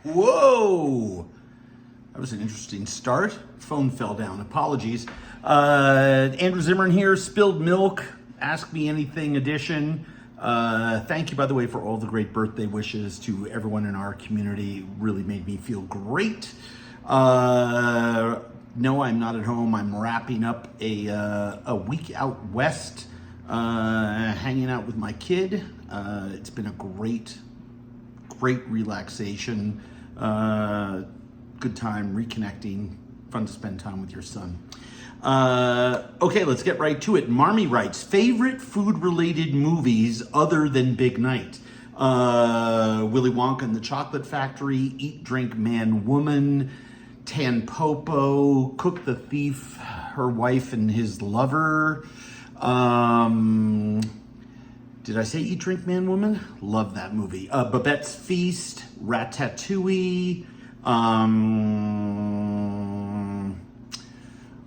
Whoa! That was an interesting start. Phone fell down. Apologies. Andrew Zimmern here, Spilled Milk, Ask Me Anything edition. Thank you, by the way, for all the great birthday wishes to everyone in our community. Really made me feel great. No, I'm not at home. I'm wrapping up a week out west, hanging out with my kid. It's been a great relaxation, good time reconnecting, fun to spend time with your son. Okay, let's get right to it. Marmy writes, favorite food-related movies other than Big Night? Willy Wonka and the Chocolate Factory, Eat, Drink, Man, Woman, Tampopo, Cook the Thief, Her Wife and His Lover. Did I say Eat, Drink, Man, Woman? Love that movie. Babette's Feast, Ratatouille.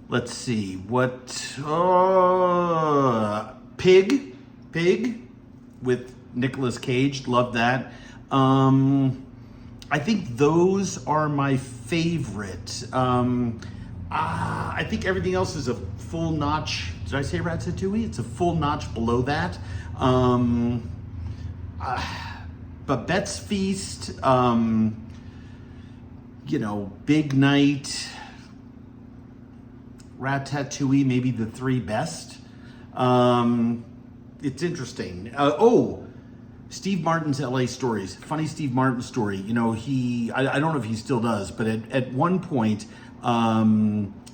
Let's see, Pig with Nicolas Cage, love that. I think those are my favorite. I think everything else is a full notch. Did I say Ratatouille? It's a full notch below that. Babette's Feast, Big Night, Ratatouille, maybe the three best. It's interesting. Steve Martin's LA Stories. Funny Steve Martin story. I don't know if he still does, but at one point,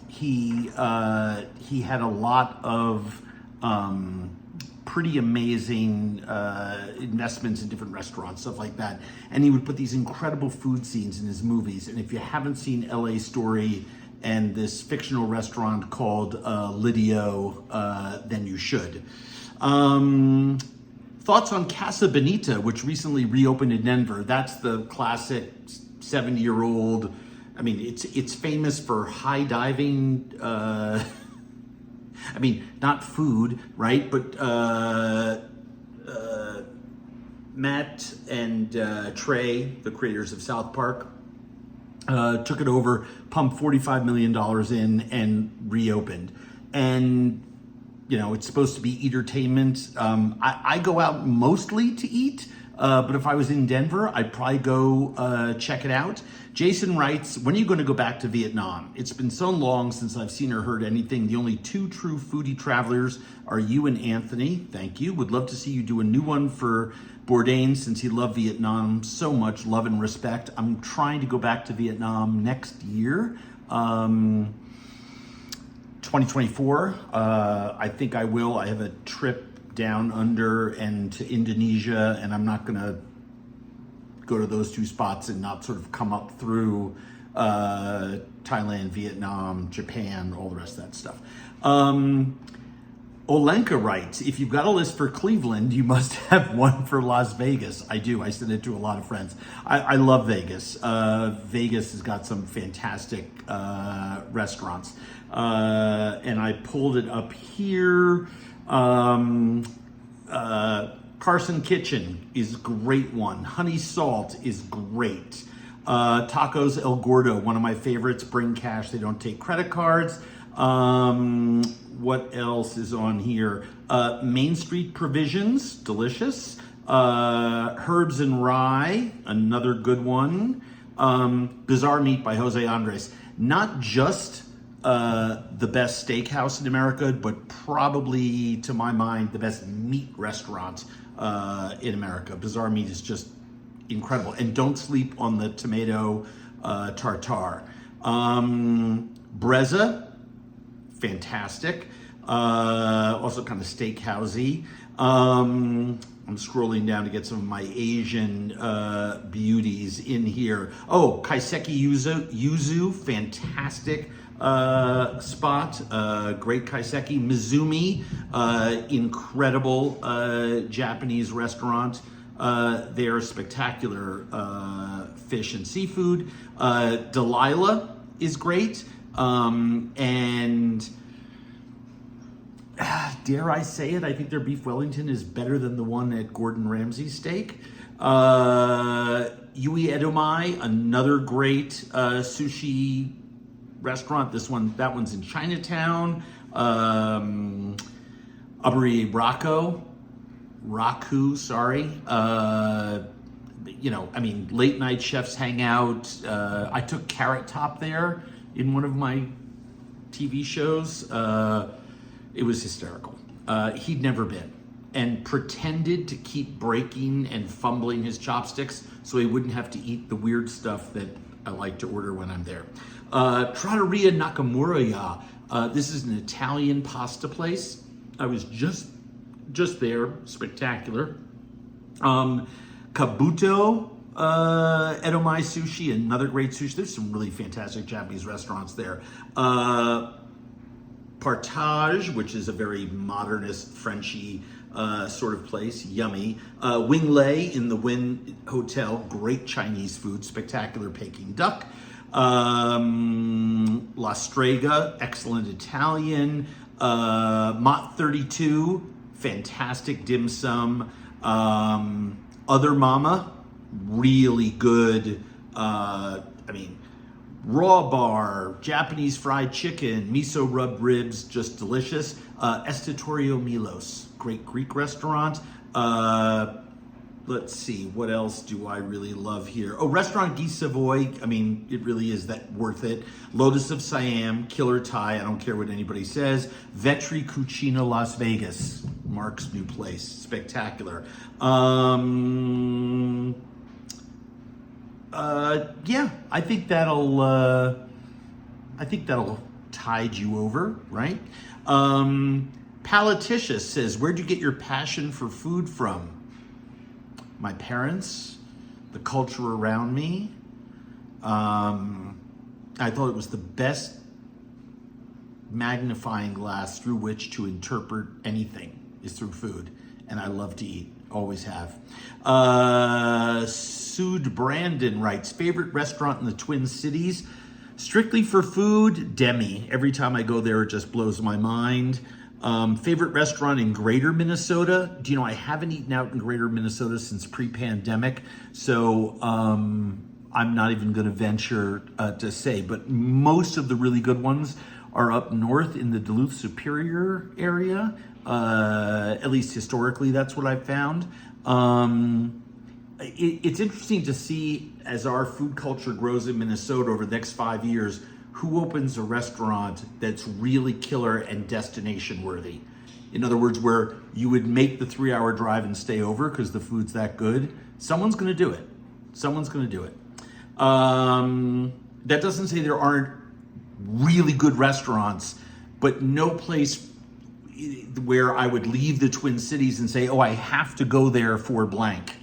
he had a lot of pretty amazing investments in different restaurants, stuff like that. And he would put these incredible food scenes in his movies. And if you haven't seen LA Story and this fictional restaurant called Lidio, then you should. Thoughts on Casa Bonita, which recently reopened in Denver. That's the classic 70-year-old. I mean, it's famous for high diving. Not food, right? But Matt and Trey, the creators of South Park, took it over, pumped $45 million in, and reopened. And it's supposed to be entertainment. I go out mostly to eat, but if I was in Denver, I'd probably go check it out. Jason writes, when are you going to go back to Vietnam? It's been so long since I've seen or heard anything. The only two true foodie travelers are you and Anthony. Thank you. Would love to see you do a new one for Bourdain since he loved Vietnam so much. Love and respect. I'm trying to go back to Vietnam next year. 2024, I think I will. I have a trip down under and to Indonesia, and I'm not gonna go to those two spots and not sort of come up through Thailand, Vietnam, Japan, all the rest of that stuff. Olenka writes, if you've got a list for Cleveland, you must have one for Las Vegas. I do. I send it to a lot of friends. I love Vegas. Vegas has got some fantastic restaurants. And I pulled it up here. Carson Kitchen is a great one. Honey Salt is great. Tacos El Gordo, one of my favorites. Bring cash. They don't take credit cards. What else is on here? Main Street Provisions, delicious. Herbs and Rye, another good one. Bizarre Meat by Jose Andres. Not just the best steakhouse in America, but probably, to my mind, the best meat restaurant in America. Bizarre Meat is just incredible. And don't sleep on the tomato tartare. Brezza, fantastic. Also kind of steakhousey. I'm scrolling down to get some of my Asian beauties in here. Oh, Kaiseki Yuzu, fantastic spot. Great Kaiseki. Mizumi, incredible Japanese restaurant. They're spectacular fish and seafood. Delilah is great. And dare I say it, I think their beef Wellington is better than the one at Gordon Ramsay's steak. Yui Edomai, another great sushi restaurant. That one's in Chinatown. Aburi Raku, sorry. Late night chefs hang out. I took Carrot Top there in one of my TV shows. It was hysterical. He'd never been, and pretended to keep breaking and fumbling his chopsticks so he wouldn't have to eat the weird stuff that I like to order when I'm there. Trattoria Nakamura. This is an Italian pasta place. I was just there. Spectacular. Kabuto Edomai Sushi, another great sushi. There's some really fantastic Japanese restaurants there. Partage, which is a very modernist, Frenchy sort of place, yummy. Wing Lei in the Wynn Hotel, great Chinese food, spectacular Peking duck. La Strega, excellent Italian. Mott 32, fantastic dim sum. Other Mama, really good. Raw bar, Japanese fried chicken, miso rubbed ribs, just delicious. Estatorio Milos, great Greek restaurant. Let's see, what else do I really love here? Oh, Restaurant Guy Savoy, it really is that worth it. Lotus of Siam, killer Thai, I don't care what anybody says. Vetri Cucina Las Vegas, Mark's new place, spectacular. I think that'll tide you over, right? Palatitious says, where'd you get your passion for food from? My parents, the culture around me. I thought it was the best magnifying glass through which to interpret anything is through food. And I love to eat, always have. Sud Brandon writes, favorite restaurant in the Twin Cities? Strictly for food, Demi. Every time I go there, it just blows my mind. Favorite restaurant in Greater Minnesota? Do you know, I haven't eaten out in Greater Minnesota since pre-pandemic, so I'm not even going to venture to say, but most of the really good ones are up north in the Duluth Superior area. At least historically, that's what I've found. It's interesting to see as our food culture grows in Minnesota over the next 5 years, who opens a restaurant that's really killer and destination worthy. In other words, where you would make the 3-hour drive and stay over because the food's that good. Someone's going to do it. That doesn't say there aren't really good restaurants, but no place where I would leave the Twin Cities and say, oh, I have to go there for blank.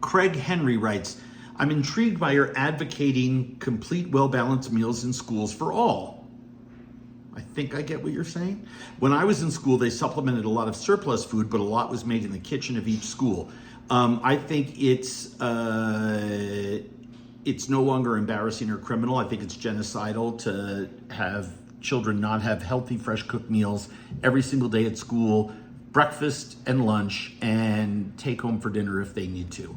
Craig Henry writes, I'm intrigued by your advocating complete, well-balanced meals in schools for all. I think I get what you're saying. When I was in school, they supplemented a lot of surplus food, but a lot was made in the kitchen of each school. I think it's no longer embarrassing or criminal. I think it's genocidal to have children not have healthy, fresh cooked meals every single day at school, breakfast and lunch, and take home for dinner if they need to.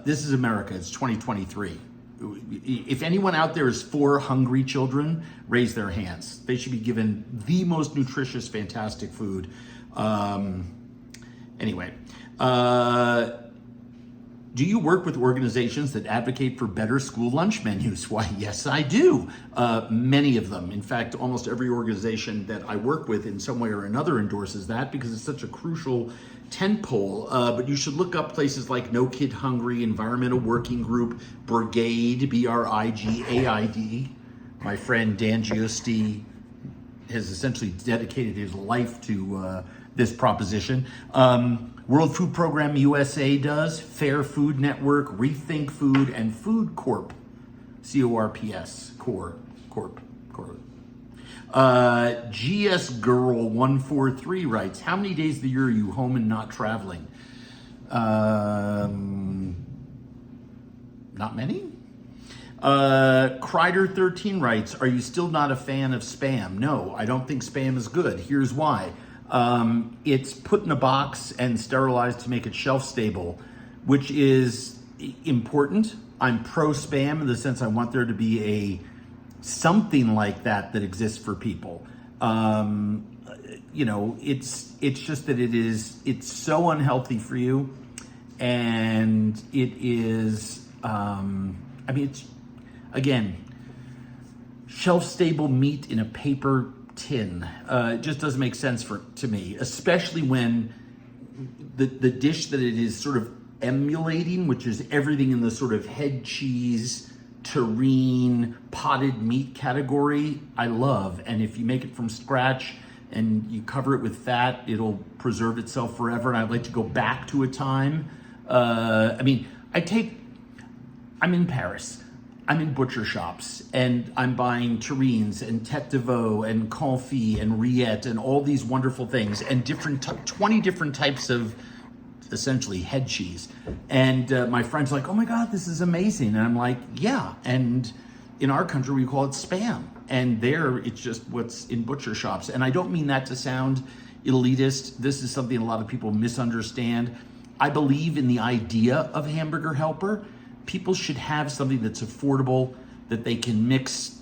This is America. It's 2023. If anyone out there is for hungry children, raise their hands. They should be given the most nutritious, fantastic food. Anyway, do you work with organizations that advocate for better school lunch menus? Why, yes, I do. Many of them. In fact, almost every organization that I work with in some way or another endorses that because it's such a crucial tentpole. But you should look up places like No Kid Hungry, Environmental Working Group, Brigade, BRIGAID. My friend Dan Giusti has essentially dedicated his life to this proposition. World Food Program USA does, Fair Food Network, Rethink Food, and Food Corp, C-O-R-P-S, Corp. GS Girl 143 writes, how many days of the year are you home and not traveling? Not many. Kreider 13 writes, are you still not a fan of Spam? No, I don't think Spam is good. Here's why. It's put in a box and sterilized to make it shelf stable. which is important. I'm pro spam in the sense I want there to be something like that exists for people. It's just that it's so unhealthy for you, and it is. It's again shelf-stable meat in a paper tin. It just doesn't make sense to me, especially when the dish that it is sort of emulating, which is everything in the sort of head cheese, terrine, potted meat category, I love. And if you make it from scratch and you cover it with fat, it'll preserve itself forever. And I'd like to go back to a time. I'm in Paris. I'm in butcher shops and I'm buying terrines and tête de veau and confit and rillette and all these wonderful things and 20 different types of essentially head cheese. And my friend's like, oh my God, this is amazing. And I'm like, yeah. And in our country, we call it spam. And there, it's just what's in butcher shops. And I don't mean that to sound elitist. This is something a lot of people misunderstand. I believe in the idea of Hamburger Helper. People should have something that's affordable, that they can mix,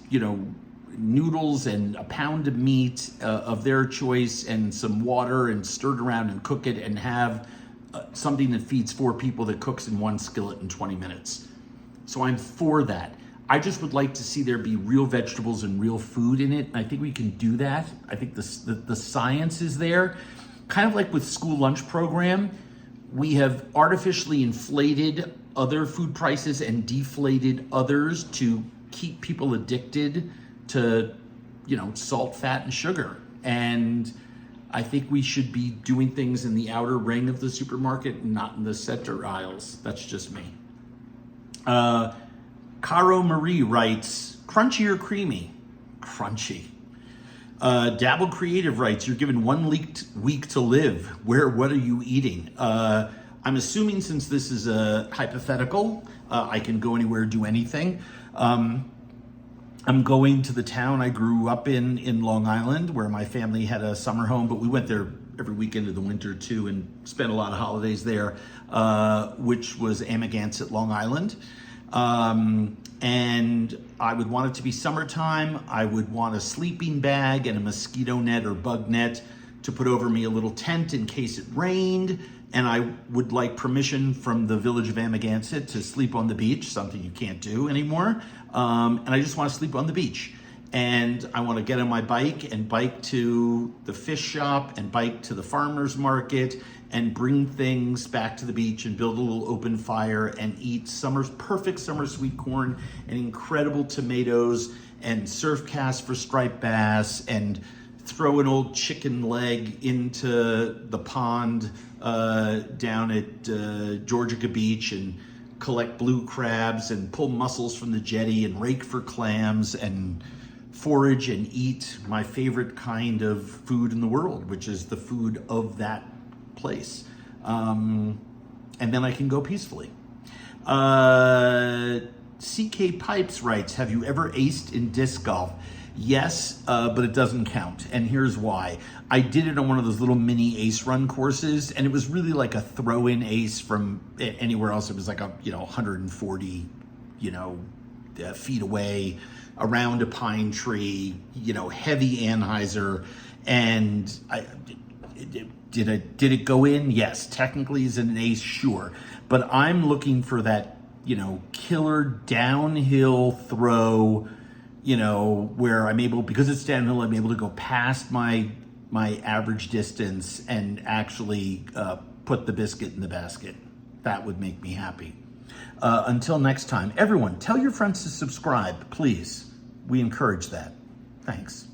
noodles and a pound of meat of their choice and some water and stir it around and cook it and have something that feeds 4 people that cooks in one skillet in 20 minutes. So I'm for that. I just would like to see there be real vegetables and real food in it. And I think we can do that. I think the science is there. Kind of like with school lunch program, we have artificially inflated other food prices and deflated others to keep people addicted to, salt, fat, and sugar. And I think we should be doing things in the outer ring of the supermarket, not in the center aisles. That's just me. Caro Marie writes, crunchy or creamy? Crunchy. Dabble Creative writes, you're given 1 week to live. What are you eating? I'm assuming since this is a hypothetical, I can go anywhere, do anything. I'm going to the town I grew up in Long Island, where my family had a summer home, but we went there every weekend of the winter too and spent a lot of holidays there, which was Amagansett, Long Island. And I would want it to be summertime. I would want a sleeping bag and a mosquito net or bug net to put over me, a little tent in case it rained. And I would like permission from the village of Amagansett to sleep on the beach, something you can't do anymore. And I just want to sleep on the beach. And I want to get on my bike and bike to the fish shop and bike to the farmer's market and bring things back to the beach and build a little open fire and eat perfect summer sweet corn and incredible tomatoes and surf cast for striped bass and throw an old chicken leg into the pond down at Georgia Beach and collect blue crabs and pull mussels from the jetty and rake for clams and forage and eat my favorite kind of food in the world, which is the food of that place. And then I can go peacefully. CK Pipes writes, have you ever aced in disc golf? Yes, but it doesn't count. And here's why. I did it on one of those little mini ace run courses, and it was really like a throw-in ace from anywhere else. It was like 140, feet away around a pine tree, heavy Anheuser. And did it go in? Yes. Technically is an ace, sure. But I'm looking for that, killer downhill throw, where I'm able, because it's downhill, I'm able to go past my average distance and actually put the biscuit in the basket. That would make me happy. Until next time, everyone, tell your friends to subscribe, please. We encourage that. Thanks.